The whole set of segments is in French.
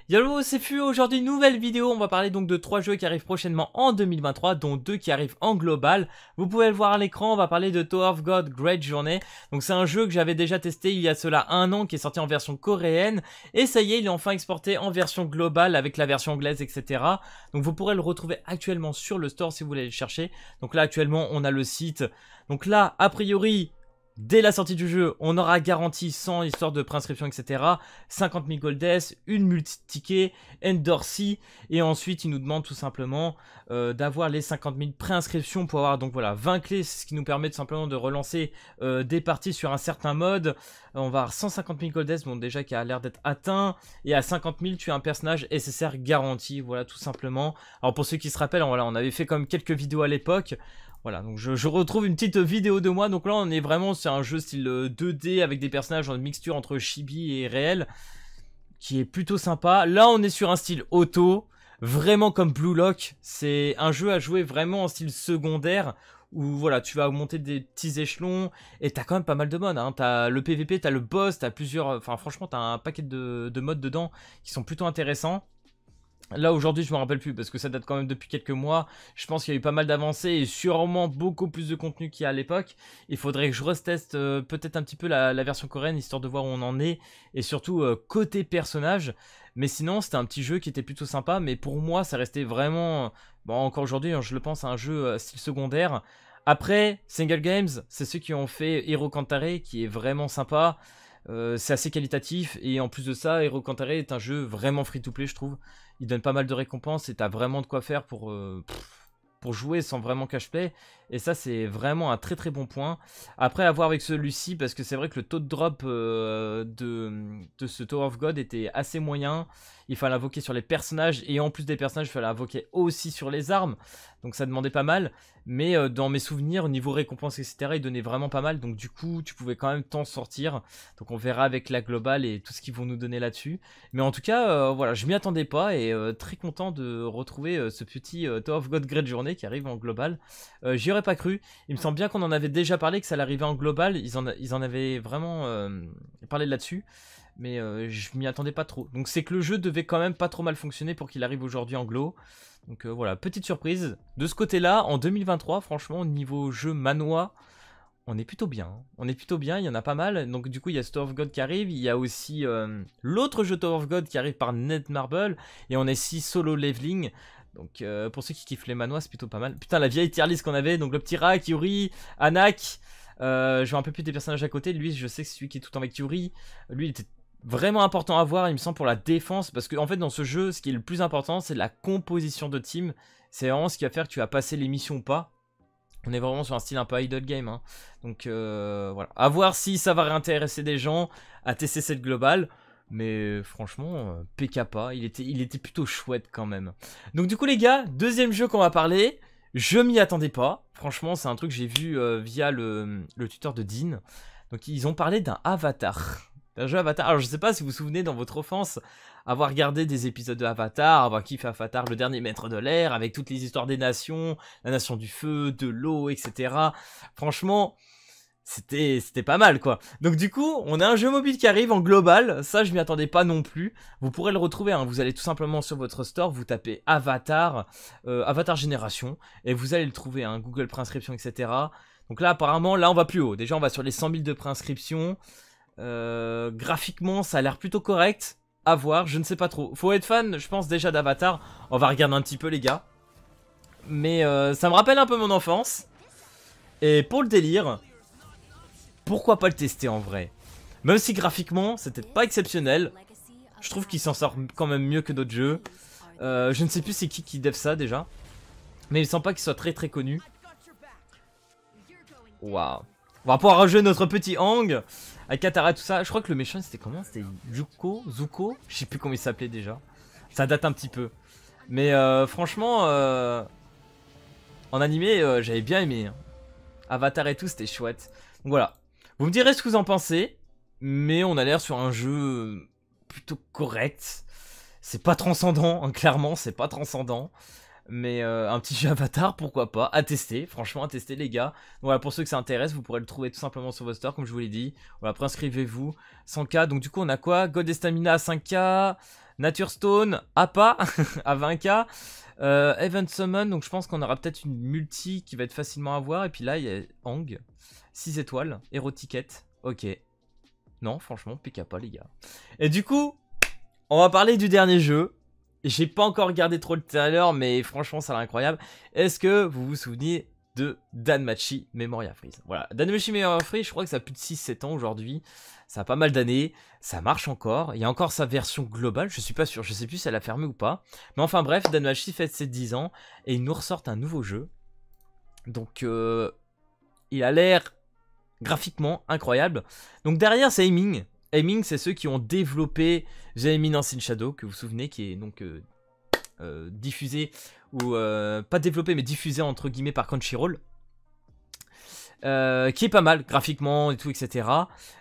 Yallo, c'est Fu. Aujourd'hui, nouvelle vidéo. On va parler donc de 3 jeux qui arrivent prochainement en 2023, dont 2 qui arrivent en global. Vous pouvez le voir à l'écran. On va parler de Tower of God Great Journey. Donc c'est un jeu que j'avais déjà testé il y a cela un an, qui est sorti en version coréenne. Et ça y est, il est enfin exporté en version globale avec la version anglaise, etc. Donc vous pourrez le retrouver actuellement sur le store si vous voulez le chercher. Donc là, actuellement, on a le site. Donc là, a priori, dès la sortie du jeu, on aura garanti sans histoire de préinscription, etc. 50 000 goldes, une multi-ticket, Endorsi, et ensuite il nous demande tout simplement d'avoir les 50 000 préinscriptions pour avoir donc voilà 20 clés, ce qui nous permet tout simplement de relancer des parties sur un certain mode. On va avoir 150 000 goldes, bon déjà qui a l'air d'être atteint, et à 50 000 tu as un personnage SSR garanti, voilà tout simplement. Alors pour ceux qui se rappellent, voilà, on avait fait comme quelques vidéos à l'époque. Voilà, donc je retrouve une petite vidéo de moi. Donc là, on est vraiment sur un jeu style 2D avec des personnages en mixture entre chibi et réel, qui est plutôt sympa. Là, on est sur un style auto, vraiment comme Blue Lock. C'est un jeu à jouer vraiment en style secondaire, où voilà, tu vas monter des petits échelons, et t'as quand même pas mal de modes, hein. T'as le PVP, t'as le boss, t'as plusieurs... Enfin, franchement, t'as un paquet de modes dedans qui sont plutôt intéressants. Là aujourd'hui je me rappelle plus parce que ça date quand même depuis quelques mois. Je pense qu'il y a eu pas mal d'avancées et sûrement beaucoup plus de contenu qu'il y a à l'époque. Il faudrait que je reteste peut-être un petit peu la version coréenne histoire de voir où on en est. Et surtout côté personnage. Mais sinon c'était un petit jeu qui était plutôt sympa. Mais pour moi ça restait vraiment... Bon encore aujourd'hui je le pense à un jeu style secondaire. Après Single Games c'est ceux qui ont fait Hero Kantare qui est vraiment sympa. C'est assez qualitatif et en plus de ça, Hero Kantare est un jeu vraiment free-to-play, je trouve. Il donne pas mal de récompenses et t'as vraiment de quoi faire pour jouer sans vraiment cash-play. Et ça, c'est vraiment un très très bon point. Après, à voir avec celui-ci, parce que c'est vrai que le taux de drop de ce Tower of God était assez moyen. Il fallait invoquer sur les personnages et en plus des personnages, il fallait invoquer aussi sur les armes. Donc ça demandait pas mal. Mais dans mes souvenirs, au niveau récompense, etc., il donnait vraiment pas mal. Donc du coup, tu pouvais quand même t'en sortir. Donc on verra avec la globale et tout ce qu'ils vont nous donner là-dessus. Mais en tout cas, voilà, je m'y attendais pas et très content de retrouver ce petit Tower of God Great Journey qui arrive en global. J'y aurais pas cru. Il me semble bien qu'on en avait déjà parlé, que ça allait arriver en global. Ils en avaient vraiment parlé là-dessus. Mais je m'y attendais pas trop. Donc c'est que le jeu devait quand même pas trop mal fonctionner pour qu'il arrive aujourd'hui en glo. Donc voilà, petite surprise. De ce côté-là, en 2023, franchement, au niveau jeu manois, on est plutôt bien. On est plutôt bien, il y en a pas mal. Donc du coup, il y a Tower of God qui arrive. Il y a aussi l'autre jeu Tower of God qui arrive par Netmarble. Et on est 6 solo leveling. Donc pour ceux qui kiffent les manois, c'est plutôt pas mal. Putain, la vieille tier list qu'on avait. Donc le petit Rak, Yuri, Anak. Je vois un peu plus des personnages à côté. Lui, je sais que c'est celui qui est tout le temps avec Yuri. Lui, il était vraiment important à voir, il me semble, pour la défense. Parce que en fait, dans ce jeu, ce qui est le plus important, c'est la composition de team. C'est vraiment ce qui va faire que tu vas passer les missions ou pas. On est vraiment sur un style un peu idle game, hein. Donc voilà, à voir si ça va réintéresser des gens à tester cette globale. Mais franchement, PKPA, il était plutôt chouette quand même. Donc du coup les gars, deuxième jeu qu'on va parler. Je m'y attendais pas. Franchement, c'est un truc que j'ai vu via le tuteur de Dean. Donc ils ont parlé d'un Avatar. D'un jeu Avatar. Alors je sais pas si vous vous souvenez dans votre enfance avoir regardé des épisodes de Avatar, avoir kiffé Avatar, le dernier maître de l'air, avec toutes les histoires des nations, la nation du feu, de l'eau, etc. Franchement, c'était pas mal quoi. Donc du coup, on a un jeu mobile qui arrive en global, ça je m'y attendais pas non plus. Vous pourrez le retrouver, hein. Vous allez tout simplement sur votre store, vous tapez Avatar, Avatar Génération, et vous allez le trouver, hein, Google préinscription, etc. Donc là apparemment, là on va plus haut. Déjà on va sur les 100 000 de préinscription. Graphiquement ça a l'air plutôt correct. À voir, je ne sais pas trop. Faut être fan, je pense déjà d'Avatar. On va regarder un petit peu les gars. Mais ça me rappelle un peu mon enfance. Et pour le délire, pourquoi pas le tester en vrai? Même si graphiquement c'était pas exceptionnel, je trouve qu'il s'en sort quand même mieux que d'autres jeux. Je ne sais plus c'est qui dev ça déjà. Mais il semble pas qu'il soit très très connu. Waouh. On va pouvoir rejouer notre petit Hang avec Katara tout ça. Je crois que le méchant c'était comment? C'était Zuko? Je sais plus comment il s'appelait déjà. Ça date un petit peu. Mais franchement, en animé, j'avais bien aimé, hein. Avatar et tout, c'était chouette. Donc voilà. Vous me direz ce que vous en pensez. Mais on a l'air sur un jeu plutôt correct. C'est pas transcendant, hein, clairement, c'est pas transcendant. Mais un petit jeu Avatar, pourquoi pas, à tester, franchement à tester les gars. Donc, voilà, pour ceux que ça intéresse, vous pourrez le trouver tout simplement sur votre store, comme je vous l'ai dit. Voilà, après inscrivez-vous, 100k, donc du coup on a quoi? God et Stamina à 5k, Nature Stone, APA, à 20k. Event Summon, donc je pense qu'on aura peut-être une multi qui va être facilement à voir. Et puis là, il y a Hang, 6 étoiles, Hero Ticket, ok. Non, franchement, pique pas les gars. Et du coup, on va parler du dernier jeu. J'ai pas encore regardé trop le trailer, mais franchement, ça a l'air incroyable. Est-ce que vous vous souvenez de Danmachi Memoria Freeze? Voilà, Danmachi Memoria Freeze, je crois que ça a plus de 6-7 ans aujourd'hui. Ça a pas mal d'années, ça marche encore. Il y a encore sa version globale, je suis pas sûr, je sais plus si elle a fermé ou pas. Mais enfin bref, Danmachi fête ses 10 ans et ils nous ressortent un nouveau jeu. Donc, il a l'air graphiquement incroyable. Donc derrière, c'est Aiming. Aiming, c'est ceux qui ont développé The Eminence in Shadow, que vous vous souvenez, qui est donc diffusé, ou pas développé, mais diffusé entre guillemets par Crunchyroll. Qui est pas mal graphiquement et tout, etc.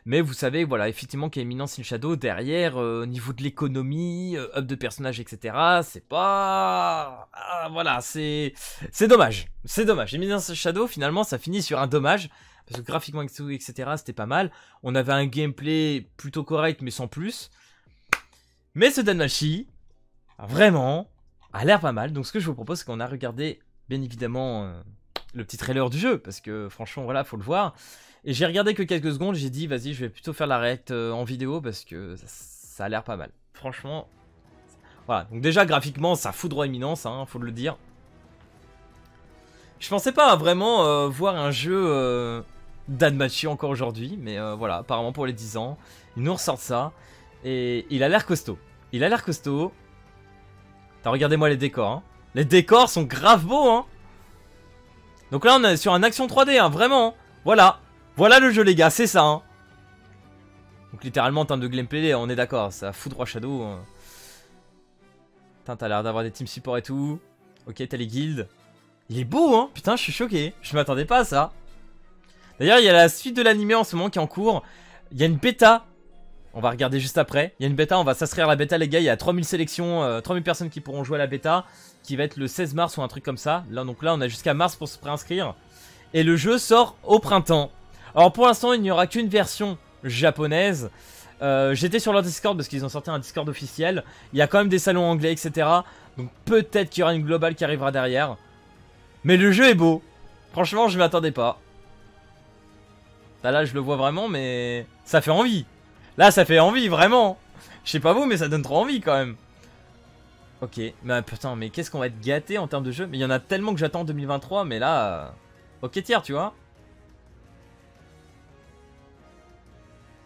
Mais vous savez, voilà, effectivement, qu'Eminence in Shadow, derrière, au niveau de l'économie, up de personnages, etc., c'est pas... Ah, voilà, c'est dommage. C'est dommage. Eminence in Shadow, finalement, ça finit sur un dommage. Parce que graphiquement, etc., c'était pas mal. On avait un gameplay plutôt correct, mais sans plus. Mais ce Danmachi, vraiment, a l'air pas mal. Donc ce que je vous propose, c'est qu'on a regardé, bien évidemment, le petit trailer du jeu. Parce que franchement, voilà, faut le voir. Et j'ai regardé que quelques secondes, j'ai dit, vas-y, je vais plutôt faire la react en vidéo. Parce que ça a l'air pas mal. Franchement, voilà. Donc déjà, graphiquement, ça foudroie Eminence, hein, faut le dire. Je pensais pas vraiment voir un jeu Danmachi encore aujourd'hui, mais voilà, apparemment pour les 10 ans, ils nous ressortent ça, et il a l'air costaud. Il a l'air costaud. Regardez-moi les décors, hein. Les décors sont grave beaux, hein. Donc là, on est sur un action 3D, hein, vraiment. Voilà, voilà le jeu, les gars, c'est ça, hein. Donc littéralement, en termes de gameplay, on est d'accord, ça fout droit Shadow. Hein. Putain, t'as l'air d'avoir des team support et tout. Ok, t'as les guildes. Il est beau, hein. Putain, je suis choqué. Je m'attendais pas à ça. D'ailleurs, il y a la suite de l'animé en ce moment qui est en cours. Il y a une bêta. On va regarder juste après. Il y a une bêta, on va s'inscrire à la bêta, les gars. Il y a 3000 sélections, 3000 personnes qui pourront jouer à la bêta. Qui va être le 16 mars ou un truc comme ça. Là, donc là, on a jusqu'à mars pour se préinscrire. Et le jeu sort au printemps. Alors pour l'instant, il n'y aura qu'une version japonaise. J'étais sur leur Discord parce qu'ils ont sorti un Discord officiel. Il y a quand même des salons anglais, etc. Donc peut-être qu'il y aura une globale qui arrivera derrière. Mais le jeu est beau. Franchement, je m'y attendais pas. Là, je le vois vraiment, mais ça fait envie. Là, ça fait envie, vraiment. Je sais pas vous, mais ça donne trop envie, quand même. Ok, mais putain, mais qu'est-ce qu'on va être gâté en termes de jeu. Mais il y en a tellement que j'attends en 2023, mais là... Ok, tiers, tu vois.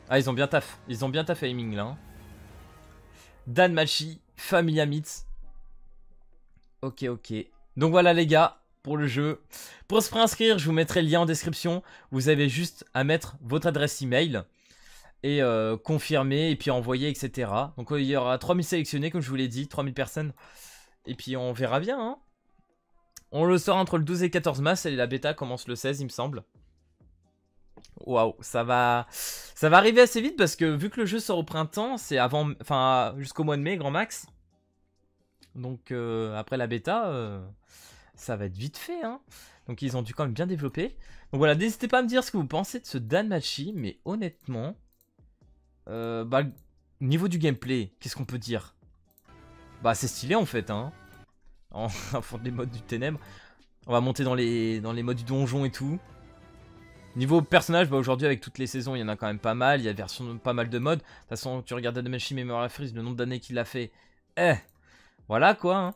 Ah, ils ont bien taffé. Ils ont bien taffé Aiming, là. Hein. Danmachi, Familia Myth. Ok, ok. Donc voilà, les gars. Pour le jeu. Pour se préinscrire, je vous mettrai le lien en description. Vous avez juste à mettre votre adresse email et confirmer et puis envoyer, etc. Donc il y aura 3000 sélectionnés, comme je vous l'ai dit, 3000 personnes. Et puis on verra bien. Hein. On le sort entre le 12 et 14 mars et la bêta commence le 16, il me semble. Waouh, ça va arriver assez vite parce que vu que le jeu sort au printemps, c'est avant, enfin jusqu'au mois de mai, grand max. Donc après la bêta. Ça va être vite fait, hein. Donc ils ont dû quand même bien développer. Donc voilà, n'hésitez pas à me dire ce que vous pensez de ce Danmachi. Mais honnêtement, niveau du gameplay, qu'est-ce qu'on peut dire? Bah c'est stylé en fait, hein. En fond des modes du ténèbre. On va monter dans les modes du donjon et tout. Niveau personnage, aujourd'hui avec toutes les saisons, il y en a quand même pas mal. Il y a pas mal de modes. De toute façon, tu regardes Danmachi Memoria Freeze, le nombre d'années qu'il a fait. Voilà quoi, hein.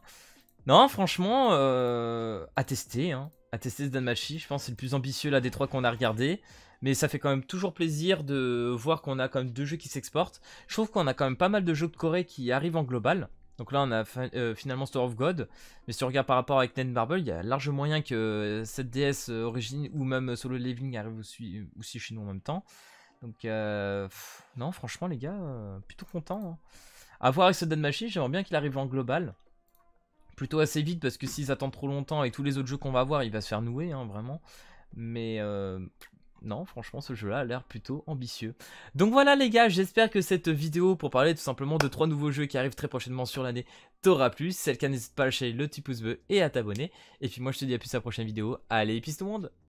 Non, franchement, à tester, hein. À tester ce Danmachi, je pense que c'est le plus ambitieux là des trois qu'on a regardé. Mais ça fait quand même toujours plaisir de voir qu'on a quand même 2 jeux qui s'exportent. Je trouve qu'on a quand même pas mal de jeux de Corée qui arrivent en global. Donc là, on a finalement Store of God. Mais si tu regardes par rapport avec Netmarble, il y a large moyen que 7DS Origin ou même Solo Leveling arrive aussi chez nous en même temps. Donc, non, franchement, les gars, plutôt content. Hein. À voir avec ce Danmachi, j'aimerais bien qu'il arrive en global. Plutôt assez vite parce que s'ils attendent trop longtemps avec tous les autres jeux qu'on va avoir, il va se faire nouer, hein, vraiment. Mais non, franchement, ce jeu-là a l'air plutôt ambitieux. Donc voilà les gars, j'espère que cette vidéo pour parler tout simplement de 3 nouveaux jeux qui arrivent très prochainement sur l'année t'aura plu. Si c'est le cas, n'hésite pas à lâcher le petit pouce bleu et à t'abonner. Et puis moi, je te dis à plus à la prochaine vidéo. Allez, peace tout le monde!